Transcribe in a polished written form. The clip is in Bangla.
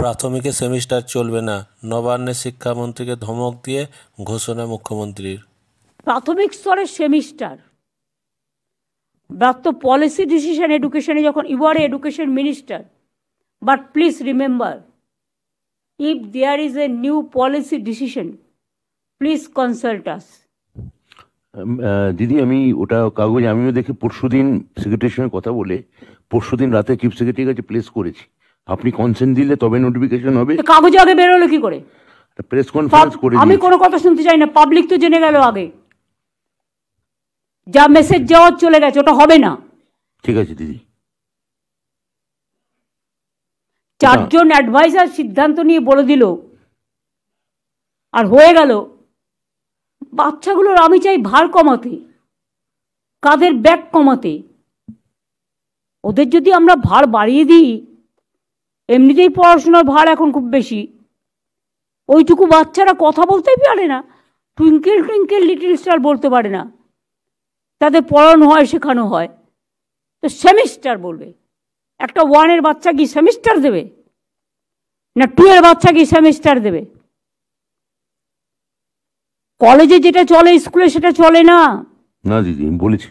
প্রাথমিকে সেমিস্টার চলবে না, নবান্নে শিক্ষামন্ত্রীকে ধমক দিয়ে ঘোষণা মুখ্যমন্ত্রীর। প্রাথমিক স্তরের সেমিস্টার, দ্যাট তো পলিসি ডিসিশন এডুকেশনে, যখন you are education minister. But please remember, if there is a new policy decision, please consult us. দিদি, আমি ওটা কাগজ আমিও দেখে পরশুদিন সেক্রেটারির সঙ্গে কথা বলে পরশুদিন রাতে চিফ সেক্রেটারির কাছে প্লেস করেছি। আপনি কনসেন্ট দিলে তবে নোটিফিকেশন হবে। কাগজ আগে বেরোলো কি করে? প্রেস কনফারেন্স করে আমি কোনো কথা শুনতে চাই না, পাবলিক তো জেনে গেল আগে। যা মেসেজ যাওয়ার চলে গেছে, ওটা হবে না। ঠিক আছে দিদি। 4 জন অ্যাডভাইজার সিদ্ধান্ত নিয়ে বলে দিল আর হয়ে গেল। বাচ্চাগুলোর আমি চাই ভার কমাতে, কাদের ব্যাগ কমাতে। ওদের যদি আমরা ভার বাড়িয়ে দিই, এমনিতেই পড়াশোনার ভার এখন খুব বেশি, ওইটুকু বাচ্চারা কথা বলতেই পারে না, টুইঙ্কেল টুইঙ্কেল লিটল স্টার বলতে পারে না। তাদের পড়ানো হয়, শেখানো হয়, তো সেমিস্টার বলবে। একটা 1-এর বাচ্চা কি সেমিস্টার দেবে? না 2-এর বাচ্চা কি সেমিস্টার দেবে? কলেজে যেটা চলে স্কুলে সেটা চলে না। না দিদি, বলেছি।